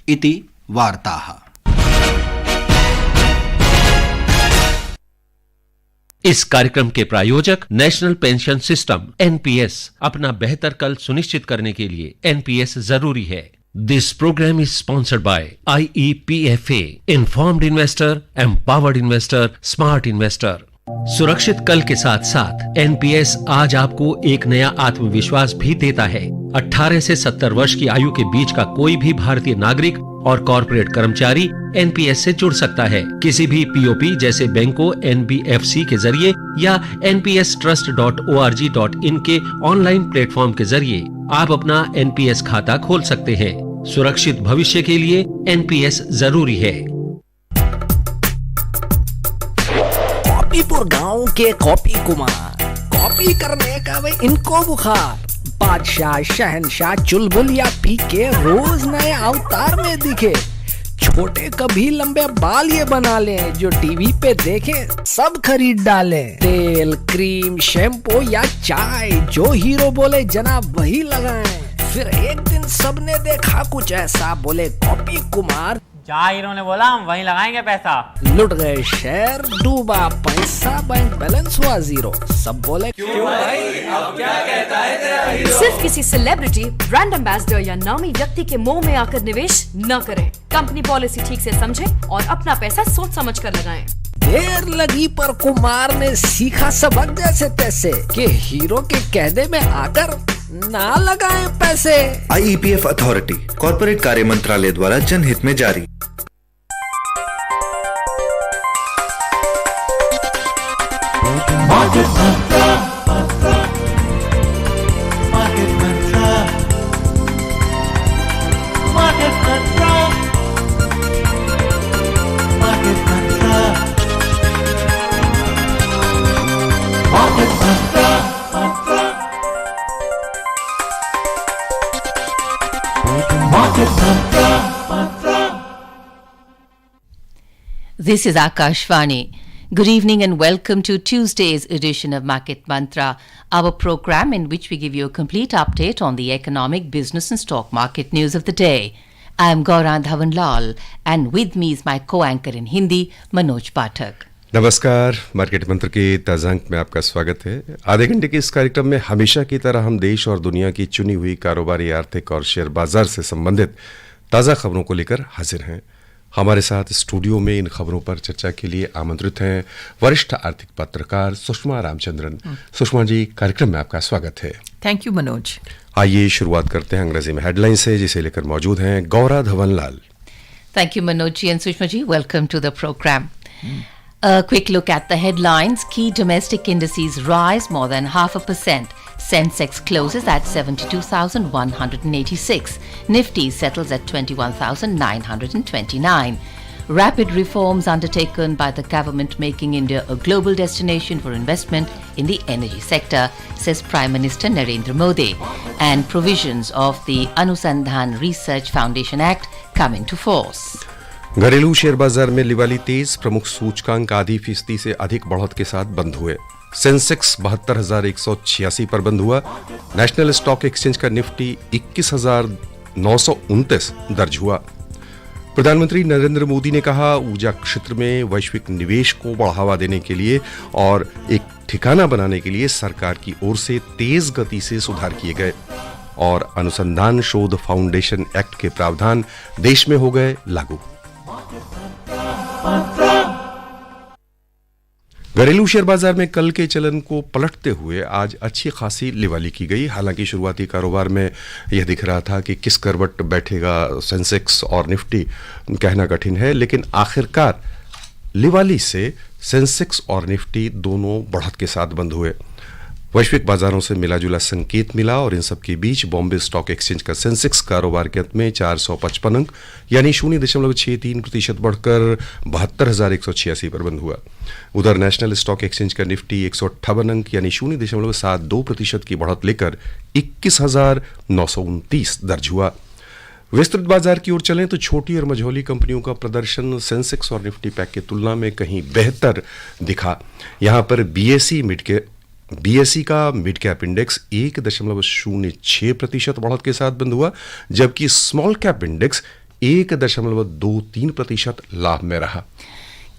इति वार्ताः। इस कार्यक्रम के प्रायोजक नेशनल पेंशन सिस्टम एनपीएस। अपना बेहतर कल सुनिश्चित करने के लिए एनपीएस जरूरी है। This programme is sponsored by IEPFA, informed investor, empowered investor, smart investor. सुरक्षित कल के साथ साथ एनपीएस आज आपको एक नया आत्मविश्वास भी देता है। 18 से 70 वर्ष की आयु के बीच का कोई भी भारतीय नागरिक और कॉर्पोरेट कर्मचारी एनपीएस से जुड़ सकता है। किसी भी पीओपी जैसे बैंकों, एनबीएफसी के जरिए या npstrust.org.in के ऑनलाइन प्लेटफॉर्म के जरिए आप अपना एनपीएस खाता खोल सकते हैं। सुरक्षित भविष्य के लिए एनपीएस जरूरी है। कॉपीपुर गांव के कॉपी कुमार, कॉपी करने का वे इनको बुखार। बादशाह, शहनशाह, चुलबुल या पीके रोज नए अवतार में दिखे। छोटे कभी लंबे बाल ये बना लें, जो टीवी पे देखे सब खरीद डालें। तेल, क्रीम, शैम्पू या चाय, जो हीरो बोले जनाब वही लगाएं। फिर एक दिन सबने देखा कुछ ऐसा, बोले कॉपी कुमार, जहाँ हीरो ने बोला हम वहीं लगाएंगे पैसा। लुट गए शेयर, डूबा पैसा, बैंक बैलेंस हुआ जीरो। सब बोले क्यों भाई, अब क्या कहता है तेरा हीरो? सिर्फ किसी सेलिब्रिटी, ब्रांड एम्बेसडर या नामी व्यक्ति के मोह में आकर निवेश न करें। कंपनी पॉलिसी ठीक से समझें और अपना पैसा सोच समझ कर लगाएं। देर लगी पर कुमार ने सीखा सबक जैसे तैसे, कि हीरो के कहने में आकर ना लगाएं पैसे। IEPF अथॉरिटी, कॉर्पोरेट कार्य मंत्रालय द्वारा जनहित में जारी। This is Akashvani. Good evening and welcome to Tuesday's edition of Market Mantra, our program in which we give you a complete update on the economic, business and stock market news of the day. I am Gaurang Dhawanlal and with me is my co-anchor in Hindi, Manoj Pathak. नमस्कार। Market मंत्र के ताज़ा अंक में आपका स्वागत है। आधे घंटे के इस कार्यक्रम में हमेशा की तरह हम देश और दुनिया की चुनी हुई कारोबारी, आर्थिक और शेयर बाजार से संबंधित ताज़ा खबरों को लेकर हाजिर हैं। हमारे साथ स्टूडियो में इन खबरों पर चर्चा के लिए आमंत्रित हैं वरिष्ठ आर्थिक पत्रकार सुषमा रामचंद्रन। सुषमा जी, कार्यक्रम में आपका स्वागत है। Thank you Manoj. आइए शुरुआत करते हैं अंग्रेजी में हेडलाइन से, जिसे लेकर मौजूद हैं Gaura धवनलाल। Thank you Manoj ji and Sushma ji. Welcome to the program. A quick look at the headlines. Key domestic indices rise more than 0.5%. Sensex closes at 72,186. Nifty settles at 21,929. Rapid reforms undertaken by the government making India a global destination for investment in the energy sector, says Prime Minister Narendra Modi. And provisions of the Anusandhan Research Foundation Act come into force. घरेलू share बाजार में लिवाली तेज, प्रमुख सूचकांक आधी फीसदी से अधिक बढ़त के साथ बंद हुए। सेंसेक्स 72,186 पर बंद हुआ। नेशनल स्टॉक एक्सचेंज का निफ्टी 21,929 दर्ज हुआ। प्रधानमंत्री नरेंद्र मोदी ने कहा, ऊर्जा क्षेत्र में वैश्विक निवेश को बढ़ावा देने के लिए और एक ठिकाना बनाने के लिए सरकार की ओर से तेज गति से सुधार किए गए और अनुसंधान शोध फाउंडेशन एक्ट के प्रावधान देश में हो गए लागू। घरेलू शेयर बाजार में कल के चलन को पलटते हुए आज अच्छी खासी लिवाली की गई। हालांकि शुरुआती कारोबार में यह दिख रहा था कि किस करवट बैठेगा सेंसेक्स और निफ्टी, कहना कठिन है, लेकिन आखिरकार लिवाली से सेंसेक्स और निफ्टी दोनों बढ़त के साथ बंद हुए। वैश्विक बाजारों से मिलाजुला संकेत मिला और इन सब के बीच बॉम्बे स्टॉक एक्सचेंज का सेंसेक्स कारोबार के अंत में 455 अंक यानी 0.63% बढ़कर 72,186 पर बंद हुआ। उधर नेशनल स्टॉक एक्सचेंज का निफ्टी 158 अंक यानी 0.72% की बढ़त लेकर 21,929 दर्ज हुआ। विस्तृत बाजार की ओर चलें तो छोटी और मझोली कंपनियों का प्रदर्शन सेंसेक्स और निफ्टी पैक की तुलना में कहीं बेहतर दिखा। यहां पर बीएसई का मिड कैप इंडेक्स 1.06% बढ़त के साथ बंद हुआ, जबकि स्मॉल कैप इंडेक्स 1.23% लाभ में रहा।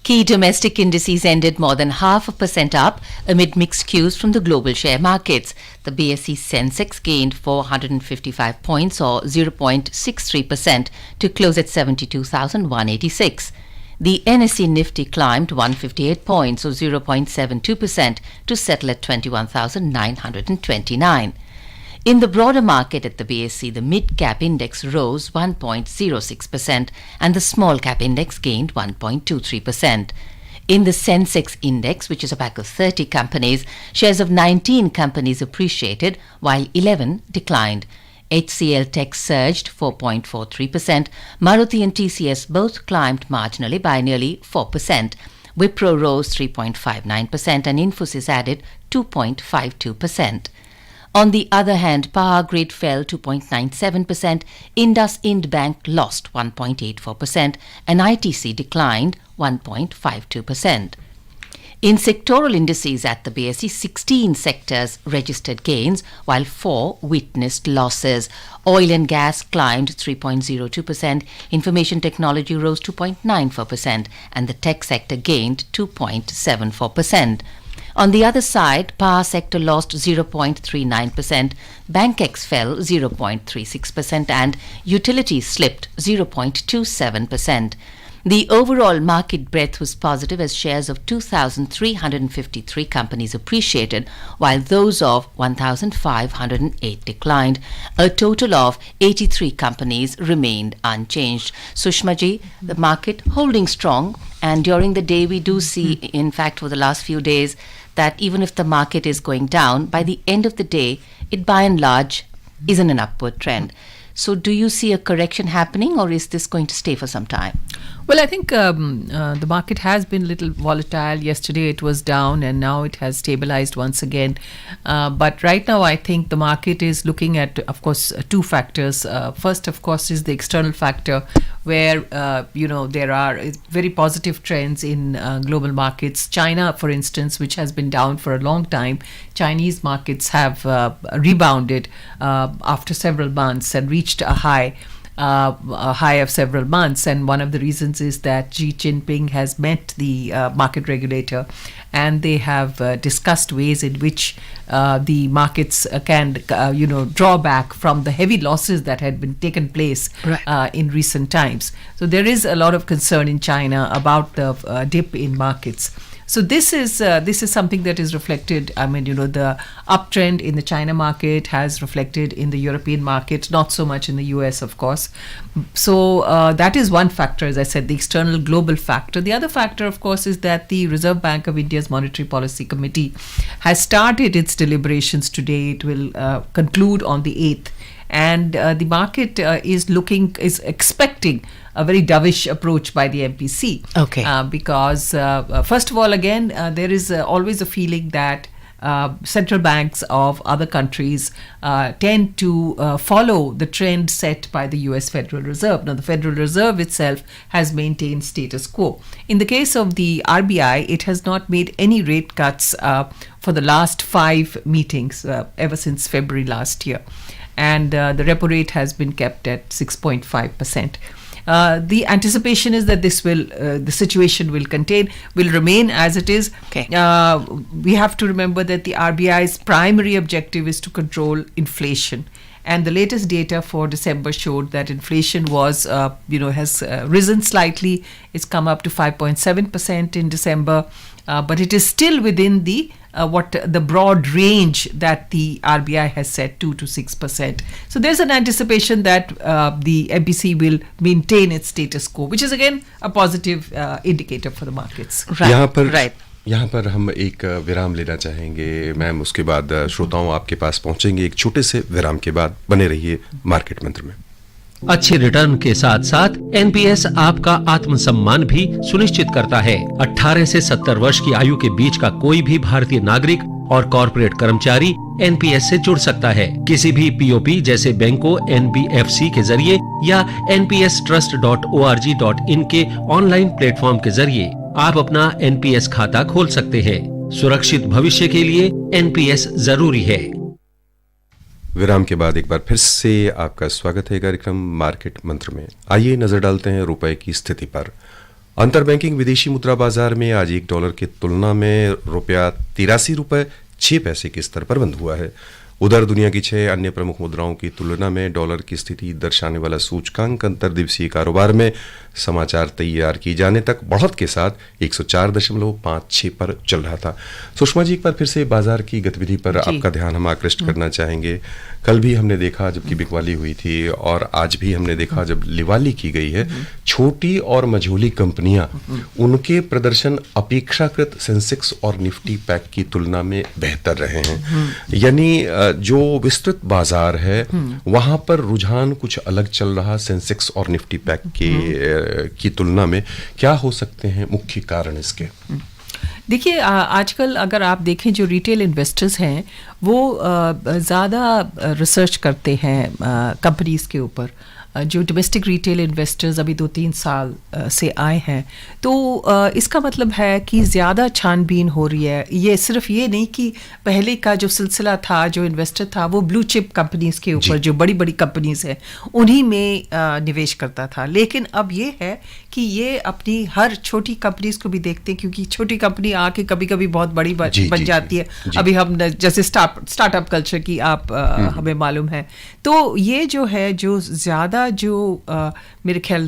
Key domestic indices ended more than 0.5% up amid mixed cues from the global share markets. The BSE Sensex gained 455 points or 0.63% to close at 72,186. The NSE Nifty climbed 158 points or 0.72% to settle at 21,929. In the broader market at the BSE, the mid-cap index rose 1.06% and the small-cap index gained 1.23%. In the Sensex index, which is a pack of 30 companies, shares of 19 companies appreciated while 11 declined. HCL Tech surged 4.43%. Maruti and TCS both climbed marginally by nearly 4%. Wipro rose 3.59% and Infosys added 2.52%. On the other hand, Power Grid fell 2.97%, IndusInd Bank lost 1.84%, and ITC declined 1.52%. In sectoral indices at the BSE, 16 sectors registered gains, while 4 witnessed losses. Oil and gas climbed 3.02%, information technology rose 2.94%, and the tech sector gained 2.74%. On the other side, power sector lost 0.39%, BankX fell 0.36%, and utilities slipped 0.27%. The overall market breadth was positive as shares of 2,353 companies appreciated, while those of 1,508 declined. A total of 83 companies remained unchanged. Sushma ji, the market holding strong, and during the day we do see, in fact, for the last few days, that even if the market is going down, by the end of the day, it by and large is in an upward trend. So do you see a correction happening, or is this going to stay for some time? Well, I think the market has been a little volatile. Yesterday it was down and now it has stabilized once again. But right now I think the market is looking at, of course, two factors. First, of course, is the external factor where, there are very positive trends in global markets. China, for instance, which has been down for a long time, Chinese markets have rebounded after several months and reached a high of several months, and one of the reasons is that Xi Jinping has met the market regulator, and they have discussed ways in which the markets can draw back from the heavy losses that had been taken place in recent times. So there is a lot of concern in China about the dip in markets. So this is something that is reflected. I mean, the uptrend in the China market has reflected in the European market, not so much in the US, of course. So that is one factor, as I said, the external global factor. The other factor, of course, is that the Reserve Bank of India's Monetary Policy Committee has started its deliberations today. It will conclude on the 8th. And the market is expecting a very dovish approach by the MPC. Okay. Because first of all, again, there is always a feeling that central banks of other countries tend to follow the trend set by the US Federal Reserve. Now, the Federal Reserve itself has maintained status quo. In the case of the RBI, it has not made any rate cuts for the last 5 meetings ever since February last year. And the repo rate has been kept at 6.5%. The anticipation is that the situation will remain as it is. Okay. We have to remember that the RBI's primary objective is to control inflation. And the latest data for December showed that inflation has risen slightly. It's come up to 5.7% in December, but it is still within the broad range that the RBI has set, 2 to 6%. So there's an anticipation that the MPC will maintain its status quo, which is again a positive indicator for the markets. यहाँ पर हम एक विराम लेना चाहेंगे ma'am, उसके बाद श्रोताओं आपके पास पहुंचेंगे। एक छोटे से विराम के बाद बने रहिए मार्केट मंत्र में। अच्छे रिटर्न के साथ साथ एनपीएस आपका आत्मसम्मान भी सुनिश्चित करता है। 18 से 70 वर्ष की आयु के बीच का कोई भी भारतीय नागरिक और कॉर्पोरेट कर्मचारी एनपीएस से जुड़ सकता है। किसी भी पीओपी जैसे बैंकों, एनबीएफसी के जरिए या npstrust.org.in के ऑनलाइन प्लेटफॉर्म के जरिए आप अपना एनपीएस खाता खोल सकते हैं। सुरक्षित भविष्य के लिए एनपीएस जरूरी है। विराम के बाद एक बार फिर से आपका स्वागत है कार्यक्रम मार्केट मंत्र में। आइए नजर डालते हैं रुपए की स्थिति पर। अंतर बैंकिंग विदेशी मुद्रा बाजार में आज $1 की तुलना में रुपया 83 रुपए 6 पैसे के स्तर पर बंद हुआ है। उधर दुनिया की 6 अन्य प्रमुख मुद्राओं की तुलना में डॉलर की स्थिति दर्शाने वाला सूचकांक अंतर्दिवसीय कारोबार में समाचार तैयार किए जाने तक बढ़त के साथ 104.56 पर चल रहा था। सुषमा जी, एक बार फिर से बाजार की गतिविधि पर आपका ध्यान हम आकृष्ट करना चाहेंगे। कल भी हमने देखा जबकि बिकवाली हुई थी और आज भी हमने देखा जब लिवाली की गई है, छोटी और मझोली कंपनियां उनके प्रदर्शन अपेक्षाकृत सेंसेक्स और निफ्टी पैक की तुलना में बेहतर रहे हैं। यानी जो विस्तृत बाजार है वहां पर रुझान कुछ अलग चल रहा सेंसेक्स और निफ्टी पैक की तुलना में। क्या हो सकते हैं मुख्य कारण इसके? देखिए, आजकल अगर आप देखें जो रिटेल इन्वेस्टर्स हैं वो ज़्यादा रिसर्च करते हैं कंपनीज़ के ऊपर। जो डोमेस्टिक रिटेल इन्वेस्टर्स अभी 2-3 साल से आए हैं, तो इसका मतलब है कि ज़्यादा छानबीन हो रही है। ये सिर्फ ये नहीं कि पहले का जो सिलसिला था, जो इन्वेस्टर था वो ब्लू चिप कंपनीज़ के ऊपर, जो बड़ी बड़ी कंपनीज़ हैं उन्हीं में निवेश करता था। लेकिन अब ये है कि ये अपनी हर छोटी कंपनीज़ को भी देखते हैं, क्योंकि छोटी कंपनी आके कभी कभी बहुत बड़ी बन जाती है। अभी हम जैसे स्टार्टअप कल्चर की आप हमें मालूम है। तो ये जो है जो ज़्यादा मेरे ख्याल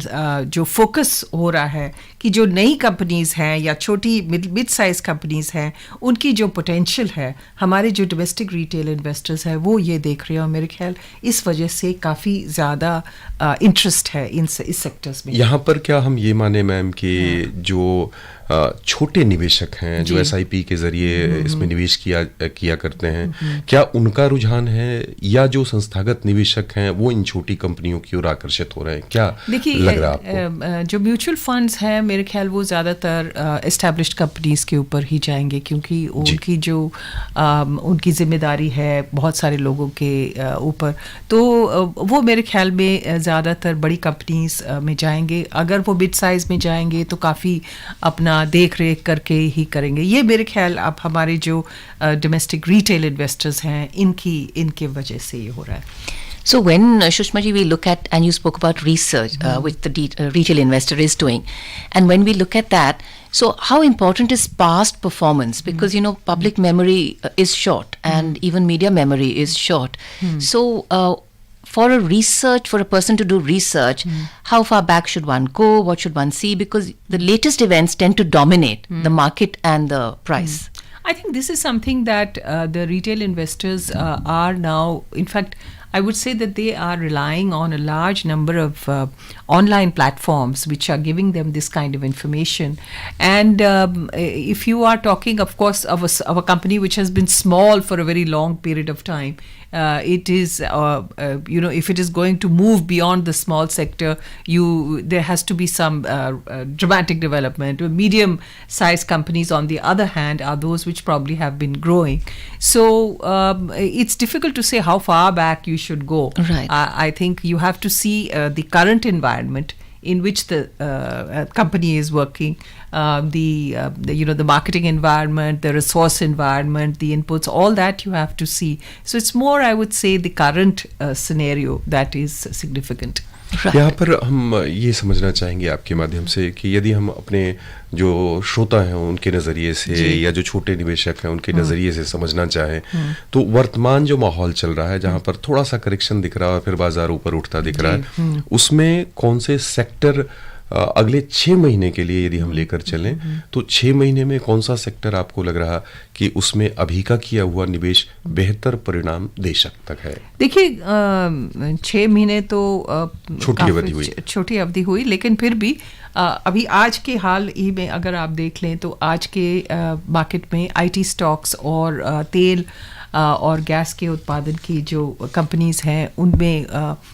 जो फोकस हो रहा है कि जो नई कंपनीज हैं या छोटी मिड साइज कंपनीज हैं उनकी जो पोटेंशियल है, हमारे जो डोमेस्टिक रिटेल इन्वेस्टर्स हैं वो ये देख रहे हैं। और मेरे ख्याल इस वजह से काफ़ी ज़्यादा इंटरेस्ट है इस सेक्टर्स में। यहाँ पर क्या हम ये माने मैम कि जो छोटे निवेशक हैं जो SIP के जरिए इसमें निवेश किया करते हैं, क्या उनका रुझान है या जो संस्थागत निवेशक हैं वो इन छोटी कंपनियों की ओर आकर्षित हो रहे हैं? क्या लग रहा है आपको? जो म्यूचुअल फंड्स हैं मेरे ख्याल वो ज़्यादातर एस्टैब्लिश्ड कंपनीज के ऊपर ही जाएंगे, क्योंकि उनकी जो उनकी जिम्मेदारी है बहुत सारे लोगों के ऊपर, तो वो मेरे ख्याल में ज़्यादातर बड़ी कंपनीज में जाएंगे। अगर वो मिड साइज में जाएंगे तो काफ़ी अपना देख रेख करके ही करेंगे। ये मेरे ख्याल अब हमारे जो डोमेस्टिक रिटेल इन्वेस्टर्स हैं इनके वजह से ये हो रहा है। So when Shushma ji, we look at, and you spoke about research which the retail investor is doing, and when we look at that, so how important is past performance? Because public memory is short and even media memory is short. So for a person to do research, how far back should one go? What should one see? Because the latest events tend to dominate the market and the price. I think this is something that the retail investors are now, in fact, I would say that they are relying on a large number of online platforms which are giving them this kind of information. And if you are talking, of course, of a company which has been small for a very long period of time, it is, if it is going to move beyond the small sector, there has to be some dramatic development. Medium-sized companies, on the other hand, are those which probably have been growing. So it's difficult to say how far back you should go. Right. I think you have to see the current environment in which the company is working, the marketing environment, the resource environment, the inputs, all that you have to see. So it's more, I would say, the current scenario that is significant. यहाँ पर हम ये समझना चाहेंगे आपके माध्यम से कि यदि हम अपने जो श्रोता हैं उनके नज़रिए से या जो छोटे निवेशक हैं उनके नज़रिए से समझना चाहें, तो वर्तमान जो माहौल चल रहा है जहाँ पर थोड़ा सा करेक्शन दिख रहा है फिर बाजार ऊपर उठता दिख रहा है, उसमें कौन से सेक्टर अगले 6 महीने के लिए यदि हम लेकर चलें तो 6 महीने में कौन सा सेक्टर आपको लग रहा कि उसमें अभी का किया हुआ निवेश बेहतर परिणाम दे सकता है? देखिए, 6 महीने तो छोटी अवधि हुई, लेकिन फिर भी अभी आज के हाल ही में अगर आप देख लें तो आज के मार्केट में IT स्टॉक्स और तेल और गैस के उत्पादन की जो कंपनीज हैं उनमें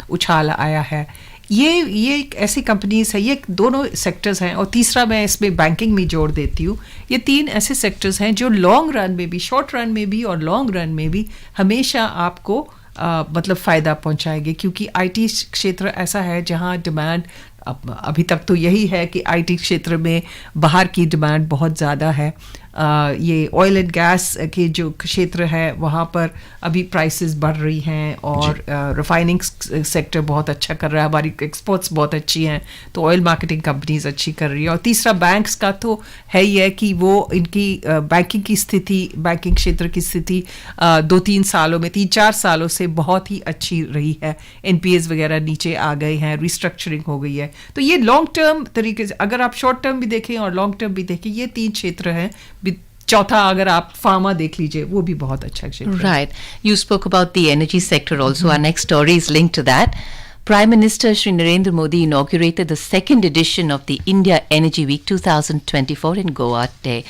उछाल आया है। ये एक ऐसी कंपनीज है, ये दोनों सेक्टर्स हैं, और तीसरा मैं इसमें बैंकिंग में जोड़ देती हूँ। ये 3 ऐसे सेक्टर्स हैं जो लॉन्ग रन में भी, शॉर्ट रन में भी और लॉन्ग रन में भी हमेशा आपको मतलब फ़ायदा पहुंचाएंगे, क्योंकि IT क्षेत्र ऐसा है जहां डिमांड अभी तक तो यही है कि आईटी क्षेत्र में बाहर की डिमांड बहुत ज़्यादा है. ये ऑयल एंड गैस के जो क्षेत्र है वहाँ पर अभी प्राइसेस बढ़ रही हैं और रिफाइनिंग सेक्टर बहुत अच्छा कर रहा है. हमारी एक्सपोर्ट्स बहुत अच्छी हैं तो ऑयल मार्केटिंग कंपनीज अच्छी कर रही है. और तीसरा बैंक्स का तो है ही है कि वो इनकी बैंकिंग की स्थिति, बैंकिंग क्षेत्र की स्थिति 2-3 सालों में 3-4 सालों से बहुत ही अच्छी रही है. एनपीएस वगैरह नीचे आ गए हैं, रिस्ट्रक्चरिंग हो गई है. तो ये लॉन्ग टर्म तरीके से अगर आप शॉर्ट टर्म भी देखें और लॉन्ग टर्म भी देखें, ये 3 क्षेत्र हैं. चौथा अगर आप फार्मा देख लीजिए वो भी बहुत अच्छा क्षेत्र है. Right. You spoke about the energy sector also. Our next story is linked to that. Prime Minister Shri Narendra Modi inaugurated the second edition of the India Energy Week 2024 in Goa today.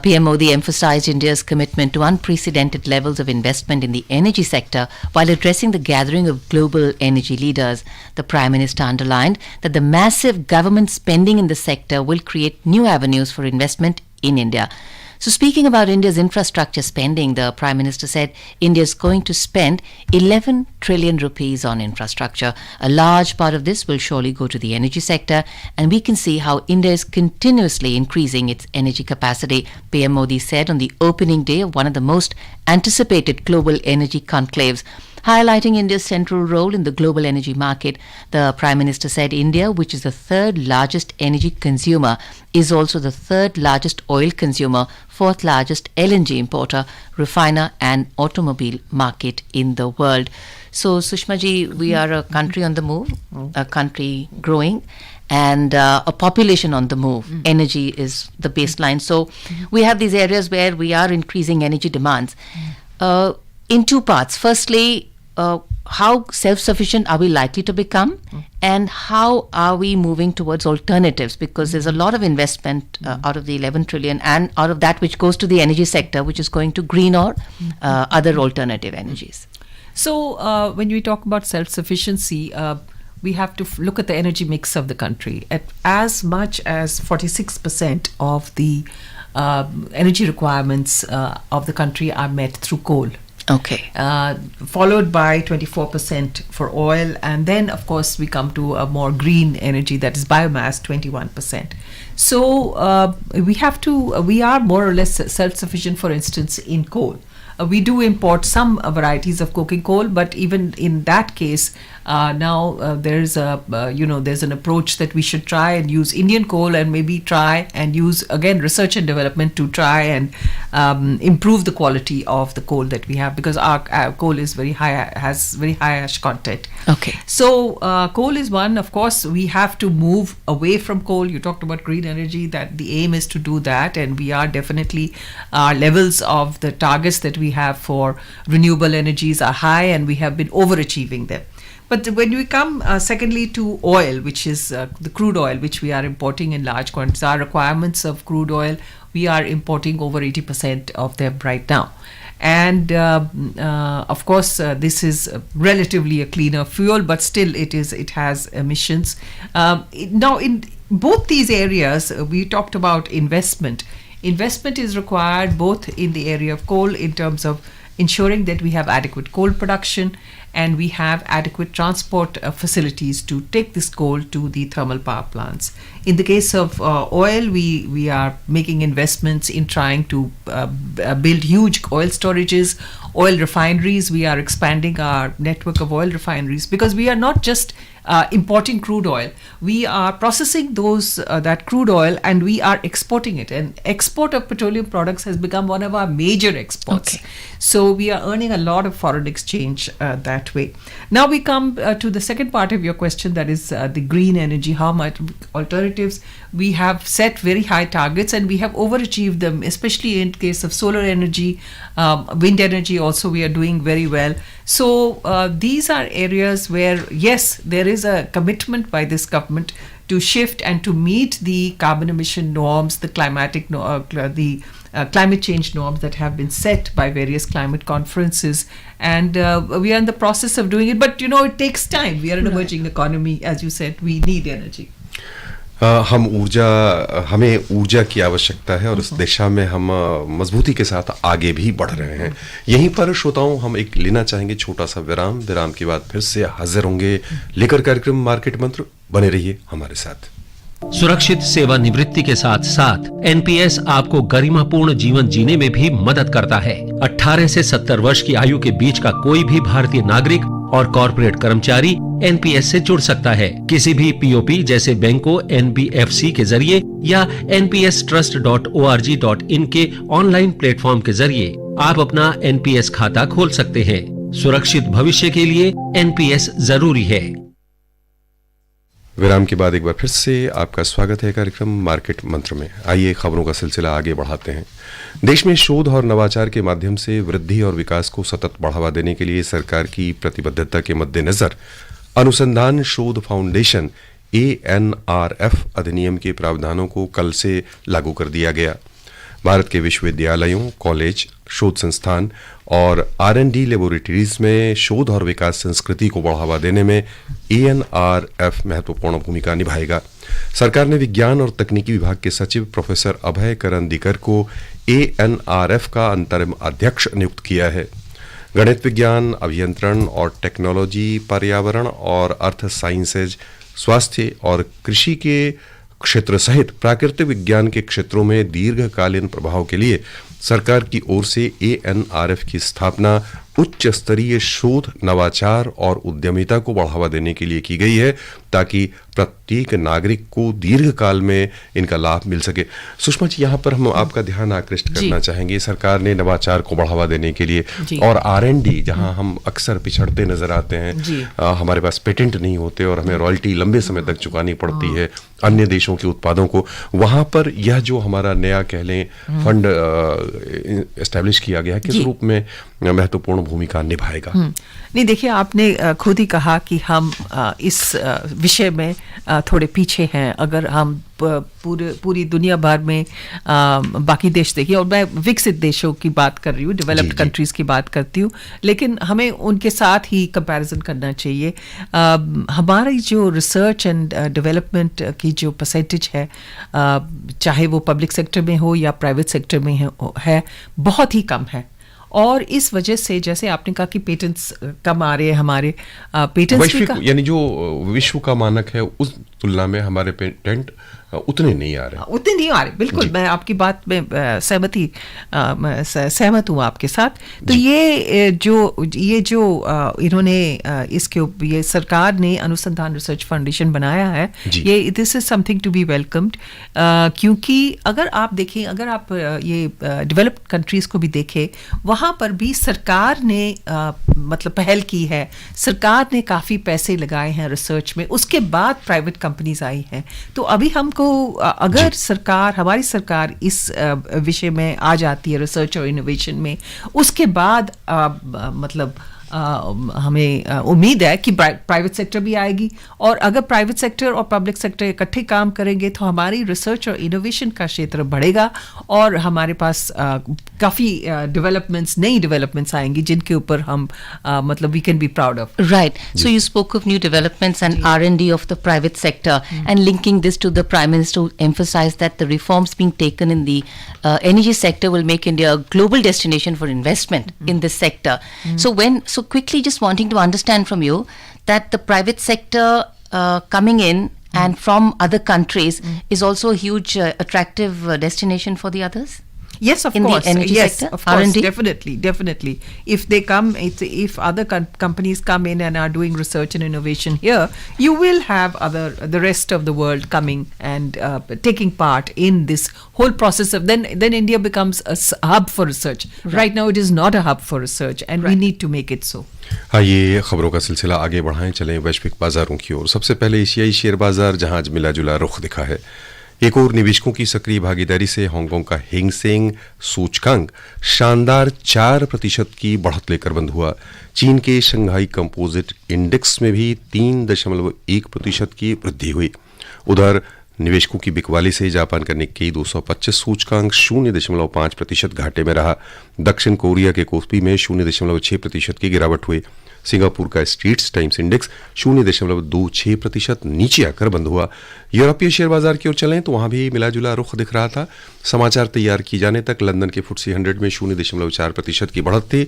PM Modi emphasized India's commitment to unprecedented levels of investment in the energy sector while addressing the gathering of global energy leaders. The Prime Minister underlined that the massive government spending in the sector will create new avenues for investment in India. So speaking about India's infrastructure spending, the Prime Minister said India is going to spend 11 trillion rupees on infrastructure. A large part of this will surely go to the energy sector, and we can see how India is continuously increasing its energy capacity, PM Modi said on the opening day of one of the most anticipated global energy conclaves. Highlighting India's central role in the global energy market, the Prime Minister said India, which is the third largest energy consumer, is also the third largest oil consumer, fourth largest LNG importer, refiner and automobile market in the world. So, Sushma ji, we are a country on the move, a country growing, and a population on the move. Energy is the baseline. So, we have these areas where we are increasing energy demands. In two parts. Firstly, how self-sufficient are we likely to become, and how are we moving towards alternatives? Because there's a lot of investment out of the 11 trillion and out of that which goes to the energy sector, which is going to green or other alternative energies. So when we talk about self-sufficiency, we have to look at the energy mix of the country. At as much as 46% of the energy requirements of the country are met through coal. Okay. Followed by 24% for oil, and then of course we come to a more green energy, that is biomass, 21%. So we are more or less self-sufficient, for instance, in coal. We do import some varieties of coking coal, but even in that case, now there's an approach that we should try and use Indian coal, and maybe try and use again research and development to try and improve the quality of the coal that we have, because our coal is very high, has very high ash content. Okay. So coal is one. Of course, we have to move away from coal. You talked about green energy. That the aim is to do that, and we are definitely our levels of the targets that we have for renewable energies are high, and we have been overachieving them. But when we come secondly to oil, which is the crude oil, which we are importing in large quantities, our requirements of crude oil, we are importing over 80% of them right now. And of course, this is relatively a cleaner fuel, but still it has emissions. Now, in both these areas, we talked about investment. Investment is required both in the area of coal, in terms of ensuring that we have adequate coal production and we have adequate transport facilities to take this coal to the thermal power plants. In the case of oil, we are making investments in trying to build huge oil storages, oil refineries. We are expanding our network of oil refineries, because we are not just importing crude oil. We are processing that crude oil, and we are exporting it. And export of petroleum products has become one of our major exports. Okay. So we are earning a lot of foreign exchange that way. Now we come to the second part of your question, that is the green energy. How much alternatives? We have set very high targets, and we have overachieved them, especially in case of solar energy, wind energy. Also, we are doing very well. So these are areas where, yes, there is a commitment by this government to shift and to meet the carbon emission norms, the climatic climate change norms that have been set by various climate conferences, and we are in the process of doing it. But it takes time. We are an emerging economy, as you said. We need energy. हमें ऊर्जा की आवश्यकता है, और उस दिशा में हम मजबूती के साथ आगे भी बढ़ रहे हैं. यहीं पर श्रोताओं हम एक लेना चाहेंगे छोटा सा विराम के बाद फिर से हाजिर होंगे लेकर कार्यक्रम मार्केट मंत्र बने रहिए हमारे साथ। सुरक्षित सेवानिवृत्ति के साथ साथ एनपीएस आपको गरिमापूर्ण जीवन जीने में भी मदद करता है। 18 से 70 वर्ष की आयु के बीच का कोई भी भारतीय नागरिक और कॉर्पोरेट कर्मचारी एनपीएस से जुड़ सकता है। किसी भी पीओपी जैसे बैंकों, एनबीएफसी के जरिए या npstrust.org.in के ऑनलाइन प्लेटफॉर्म के जरिए आप अपना एनपीएस खाता खोल सकते हैं। सुरक्षित भविष्य के लिए एनपीएस जरूरी है। विराम के बाद एक बार फिर से आपका स्वागत है कार्यक्रम मार्केट मंत्र में। आइए खबरों का सिलसिला आगे बढ़ाते हैं। देश में शोध और नवाचार के माध्यम से वृद्धि और विकास को सतत बढ़ावा देने के लिए सरकार की प्रतिबद्धता के मद्देनजर अनुसंधान शोध फाउंडेशन ANRF अधिनियम के प्रावधानों को कल से लागू कर दिया गया। भारत के विश्वविद्यालयों, कॉलेज, शोध संस्थान और R&D लेबोरेटरीज में शोध और विकास संस्कृति को बढ़ावा देने में ANRF महत्वपूर्ण भूमिका निभाएगा। सरकार ने विज्ञान और तकनीकी विभाग के सचिव प्रोफेसर अभय करंदीकर को ANRF का अंतरिम अध्यक्ष नियुक्त किया है। गणित विज्ञान, अभियंत्रण और टेक्नोलॉजी, पर्यावरण और अर्थ साइंसेज, स्वास्थ्य और कृषि के क्षेत्र सहित प्राकृतिक विज्ञान के क्षेत्रों में दीर्घकालीन प्रभाव के लिए सरकार की ओर से ANRF की स्थापना उच्च स्तरीय शोध, नवाचार और उद्यमिता को बढ़ावा देने के लिए की गई है, ताकि प्रत्येक नागरिक को दीर्घकाल में इनका लाभ मिल सके। सुषमा जी, यहाँ पर हम आपका ध्यान आकृष्ट करना चाहेंगे। सरकार ने नवाचार को बढ़ावा देने के लिए और R&D, जहाँ हम अक्सर पिछड़ते नजर आते हैं, हमारे पास पेटेंट नहीं होते और हमें रॉयल्टी लंबे समय तक चुकानी पड़ती है अन्य देशों के उत्पादों को, वहां पर यह जो हमारा नया कह लें फंड एस्टैब्लिश किया गया है, किस रूप में महत्वपूर्ण भूमिका निभाएगा? नहीं, देखिए, आपने खुद ही कहा कि हम इस विषय में थोड़े पीछे हैं। अगर हम पूरी दुनिया भर में बाकी देश देखिए, और मैं विकसित देशों की बात कर रही हूँ, डेवलप्ड कंट्रीज की बात करती हूँ, लेकिन हमें उनके साथ ही कंपैरिजन करना चाहिए। हमारी जो रिसर्च एंड डेवलपमेंट की जो परसेंटेज है, चाहे वो पब्लिक सेक्टर में हो या प्राइवेट सेक्टर में है, बहुत ही कम है। और इस वजह से, जैसे आपने कहा कि पेटेंट्स कम आ रहे हैं, हमारे पेटेंट्स यानी जो विश्व का मानक है उस तुलना में हमारे पेटेंट उतने नहीं आ रहे, बिल्कुल। मैं आपकी बात में सहमत हूँ आपके साथ। तो ये जो इन्होंने ये सरकार ने अनुसंधान रिसर्च फाउंडेशन बनाया है, ये this is something to be welcomed, क्योंकि अगर आप देखें, अगर आप ये डेवलप्ड कंट्रीज को भी देखें, वहाँ पर भी सरकार ने मतलब पहल की है, सरकार ने काफ़ी पैसे लगाए हैं रिसर्च में, उसके बाद प्राइवेट कंपनीज आई हैं। तो अभी हमको अगर हमारी सरकार इस विषय में आ जाती है, रिसर्च और इनोवेशन में, उसके बाद मतलब हमें उम्मीद है कि प्राइवेट सेक्टर भी आएगी, और अगर प्राइवेट सेक्टर और पब्लिक सेक्टर इकट्ठे काम करेंगे तो हमारी रिसर्च और इनोवेशन का क्षेत्र बढ़ेगा और हमारे पास काफ़ी नई डेवलपमेंट्स आएंगी जिनके ऊपर हम मतलब we can be proud of. Right. So you spoke of new developments and R&D of the private sector, and linking this to the Prime Minister emphasized that the reforms being taken in the energy sector will make India a global destination for investment in this sector. So quickly, just wanting to understand from you that the private sector coming in and from other countries is also a huge attractive destination for the others? Yes, of in course. The energy yes, sector? Of course, R&D? definitely. If they come, if other companies come in and are doing research and innovation here, you will have the rest of the world coming and taking part in this whole process of then India becomes a hub for research. Right now, it is not a hub for research, and we need to make it so. हाँ, ये खबरों का सिलसिला आगे बढ़ाएं, चलें वैश्विक बाजारों की ओर। सबसे पहले एशियाई शेयर बाजार, जहां आज मिला जुला रुख दिखा है। एक और निवेशकों की सक्रिय भागीदारी से हांगकांग का हैंग सेंग सूचकांक शानदार 4% की बढ़त लेकर बंद हुआ। चीन के शंघाई कंपोजिट इंडेक्स में भी 3.1% की वृद्धि हुई। उधर निवेशकों की बिकवाली से जापान का निक्केई 225 सूचकांक 0.5% घाटे में रहा। दक्षिण कोरिया के कोस्पी में 0.6% की गिरावट हुई। सिंगापुर का स्ट्रीट्स टाइम्स इंडेक्स 0.26% नीचे आकर बंद हुआ। यूरोपीय शेयर बाजार की ओर चलें तो वहां भी मिला जुला रुख दिख रहा था। समाचार तैयार की जाने तक लंदन के FTSE 100 में 0.4% की बढ़त थी।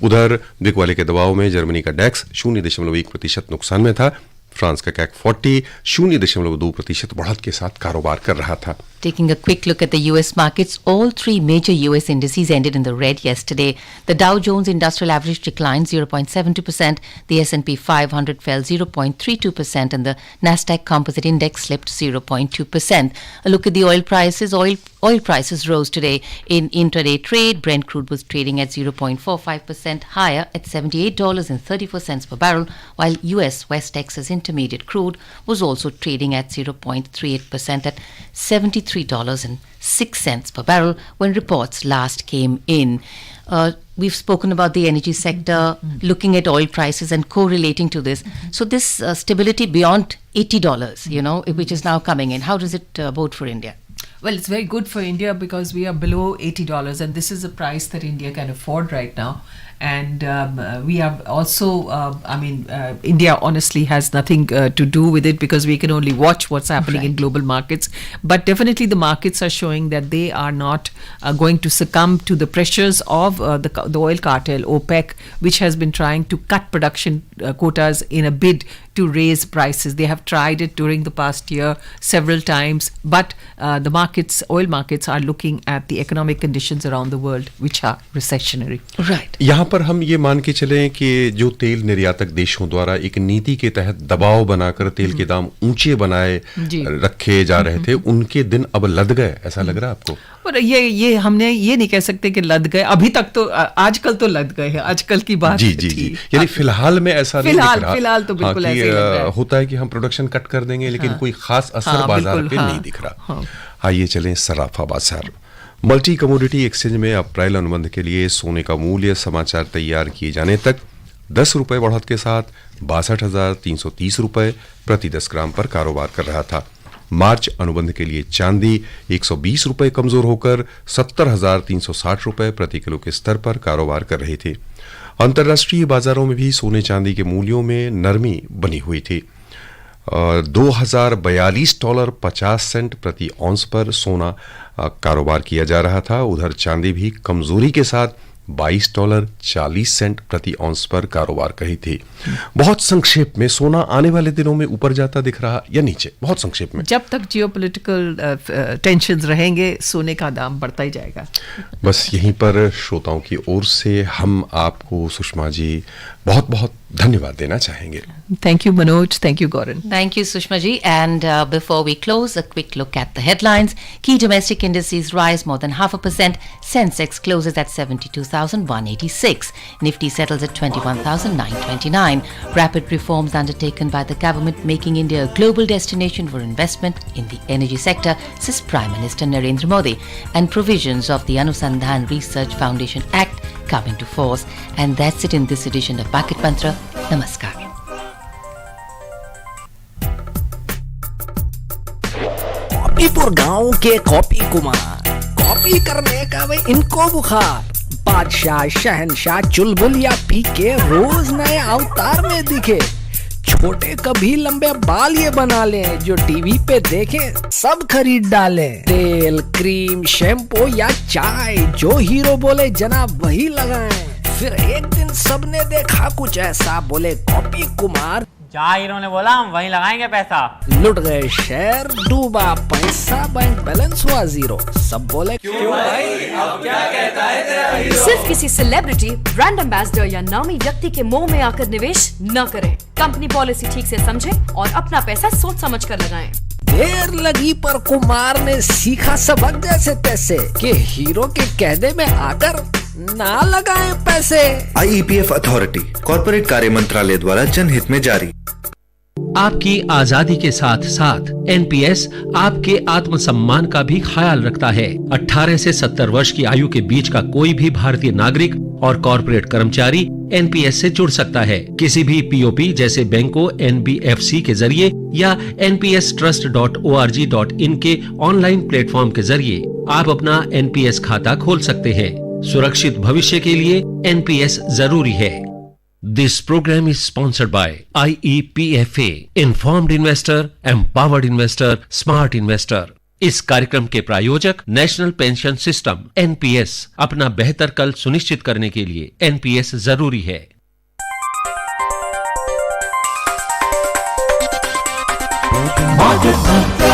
उधर बिकवाली के दबाव में जर्मनी का डैक्स 0.1% नुकसान में था। फ्रांस का कैक 40 0.2% बढ़त के साथ कारोबार कर रहा था। Taking a quick look at the US markets, all three major US indices ended in the red yesterday. The Dow Jones Industrial Average declined 0.72%, the S&P 500 fell 0.32%, and the Nasdaq Composite Index slipped 0.2%. A look at the oil prices. Oil prices rose today in intraday trade. Brent crude was trading at 0.45% higher at $78.34 per barrel, while US West Texas Intermediate crude was also trading at 0.38% at $73.06 per barrel when reports last came in. We've spoken about the energy sector, looking at oil prices and correlating to this. So this stability beyond $80, which is now coming in, how does it bode for India? Well, it's very good for India because we are below $80, and this is a price that India can afford right now. And we have also, India honestly has nothing to do with it because we can only watch what's happening in global markets. But definitely the markets are showing that they are not going to succumb to the pressures of the oil cartel, OPEC, which has been trying to cut production quotas in a bid to raise prices. They have tried it during the past year several times, but the oil markets are looking at the economic conditions around the world, which are recessionary. Right. यहाँ पर हम ये मान के चलें कि जो तेल निर्यातक देशों द्वारा एक नीति के तहत दबाव बनाकर तेल के दाम ऊंचे बनाए रखे जा रहे थे, उनके दिन अब लद गए, ऐसा लग रहा है आपको? और ये हमने ये नहीं कह सकते कि लद गए, अभी तक तो आजकल तो लद गए हैं, आजकल की बात जी यानी फिलहाल में ऐसा नहीं दिख रहा। फिलहाल तो बिल्कुल ऐसे ही लग रहा है। होता है कि हम प्रोडक्शन कट कर देंगे, लेकिन कोई खास असर बाजार पे नहीं दिख रहा। आइए चलें सराफा बाजार। मल्टी कमोडिटी एक्सचेंज में अप्रैल अनुबंध के लिए सोने का मूल्य समाचार तैयार किए जाने तक 10 रुपए बढ़त के साथ 62,330 रुपए प्रति 10 ग्राम पर कारोबार कर रहा था। मार्च अनुबंध के लिए चांदी 120 रुपए कमजोर होकर 70,360 रुपए प्रति किलो के स्तर पर कारोबार कर रही थी। अंतर्राष्ट्रीय बाजारों में भी सोने चांदी के मूल्यों में नरमी बनी हुई थी। $2,042.50 प्रति औंस पर सोना कारोबार किया जा रहा था। उधर चांदी भी कमजोरी के साथ $22.40 प्रति औंस पर कारोबार कर रही थी। बहुत संक्षेप में सोना आने वाले दिनों में ऊपर जाता दिख रहा या नीचे? बहुत संक्षेप में, जब तक जियोपॉलिटिकल टेंशन्स रहेंगे सोने का दाम बढ़ता ही जाएगा। बस यहीं पर श्रोताओं की ओर से हम आपको सुषमा जी बहुत बहुत धन्यवाद देना चाहेंगे। Thank you, Manoj. Thank you, Goran. Thank you, Sushma ji. And before we close, a quick look at the headlines. Key domestic indices rise more than 0.5%. Sensex closes at 72,186. Nifty settles at 21,929. Rapid reforms undertaken by the government making India a global destination for investment in the energy sector, says Prime Minister Narendra Modi. And provisions of the Anusandhan Research Foundation Act come into force. And that's it in this edition of Market Mantra. Namaskar. कॉपीपुर गांव के copy Kumar, copy करने का वे इनको बुखार। बादशाह शहनशाह चुलबुल या P के रोज नए अवतार में दिखे। छोटे कभी लंबे बाल ये बना लें, जो टीवी पे देखे सब खरीद डालें। तेल क्रीम शैम्पू या चाय, जो हीरो बोले जनाब वही लगाएं। फिर एक दिन सबने देखा कुछ ऐसा, बोले कॉपी कुमार जहाँ हीरो ने बोला हम वहीं लगाएंगे पैसा। लुट गए शेयर, डूबा पैसा, बैंक बैलेंस हुआ जीरो। सब बोले क्यों भाई, अब क्या कहता है तेरा हीरो? सिर्फ किसी सेलिब्रिटी, ब्रांड एम्बेसडर या नामी व्यक्ति के मोह में आकर निवेश न करें। कंपनी पॉलिसी ठीक से समझें और अपना पैसा सोच समझ कर लगाएं। देर लगी पर कुमार ने सीखा सबक जैसे तैसे, कि हीरो के कहने में आकर ना लगाएं पैसे। IEPF अथॉरिटी कॉर्पोरेट कार्य मंत्रालय द्वारा जनहित में जारी। आपकी आजादी के साथ साथ एनपीएस आपके आत्मसम्मान का भी ख्याल रखता है। 18 से 70 वर्ष की आयु के बीच का कोई भी भारतीय नागरिक और कॉर्पोरेट कर्मचारी एनपीएस से जुड़ सकता है। किसी भी पीओपी जैसे बैंकों, एनबीएफसी के जरिए या npstrust.org.in के ऑनलाइन प्लेटफॉर्म के जरिए आप अपना एनपीएस खाता खोल सकते हैं। सुरक्षित भविष्य के लिए एनपीएस जरूरी है। This program is sponsored by IEPFA, Informed Investor, Empowered Investor, Smart Investor. इस कार्यक्रम के प्रायोजक नेशनल पेंशन सिस्टम एनपीएस। अपना बेहतर कल सुनिश्चित करने के लिए एनपीएस जरूरी है। Market Mantra.